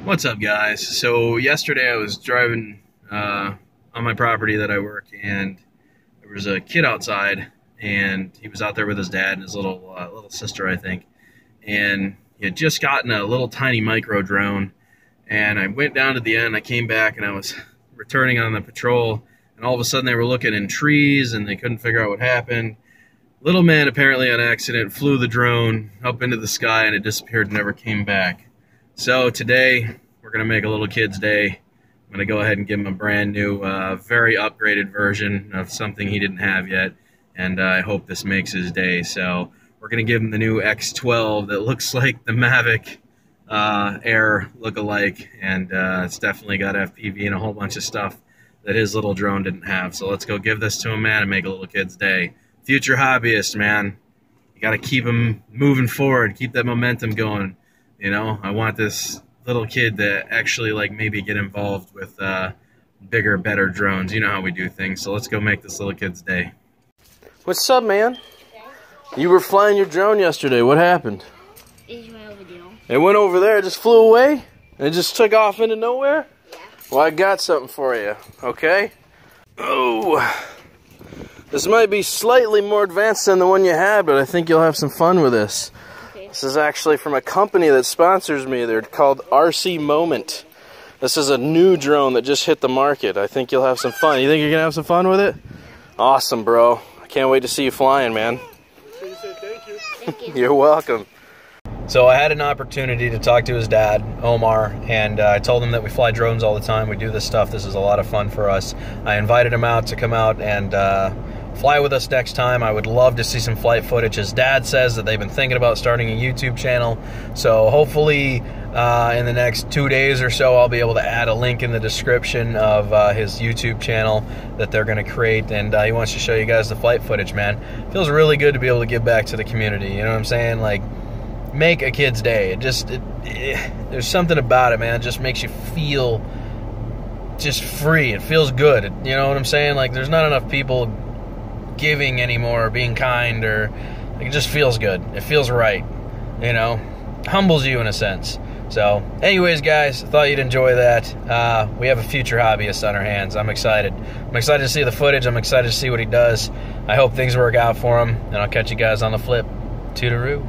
What's up, guys? So yesterday I was driving on my property that I work, and there was a kid outside, and he was out there with his dad and his little sister, I think. And he had just gotten a little tiny micro drone, and I went down to the end. I came back, and I was returning on the patrol, and all of a sudden they were looking in trees, and they couldn't figure out what happened. Little man apparently on accident flew the drone up into the sky, and it disappeared and never came back. So today, we're going to make a little kid's day. I'm going to go ahead and give him a brand new, very upgraded version of something he didn't have yet, and I hope this makes his day. So we're going to give him the new X12 that looks like the Mavic Air look-alike, and it's definitely got FPV and a whole bunch of stuff that his little drone didn't have. So let's go give this to him, man, and make a little kid's day. Future hobbyist, man. You got to keep him moving forward, keep that momentum going. You know, I want this little kid to actually, like, maybe get involved with bigger, better drones. You know how we do things. So let's go make this little kid's day. What's up, man? You were flying your drone yesterday. What happened? It just went over the hill. It went over there. It just flew away? And it just took off into nowhere? Yeah. Well, I got something for you, okay? Oh, this might be slightly more advanced than the one you had, but I think you'll have some fun with this. This is actually from a company that sponsors me. They're called RC Moment. This is a new drone that just hit the market. I think you'll have some fun. You think you're going to have some fun with it? Awesome, bro. I can't wait to see you flying, man. Thank you. You're welcome. So I had an opportunity to talk to his dad, Omar, and I told him that we fly drones all the time. We do this stuff. This is a lot of fun for us. I invited him out to come out and fly with us next time. I would love to see some flight footage. His dad says that they've been thinking about starting a YouTube channel, so hopefully in the next 2 days or so I'll be able to add a link in the description of his YouTube channel that they're going to create, and he wants to show you guys the flight footage, man. It feels really good to be able to give back to the community, you know what I'm saying? Like, make a kid's day. There's something about it, man. It just makes you feel just free. It feels good, you know what I'm saying? Like, there's not enough people giving anymore, or being kind, or like, it just feels good. It feels right, you know, humbles you in a sense. So anyways, guys, I thought you'd enjoy that. We have a future hobbyist on our hands. I'm excited to see the footage. I'm excited to see what he does. I hope things work out for him, and I'll catch you guys on the flip. Toodaloo.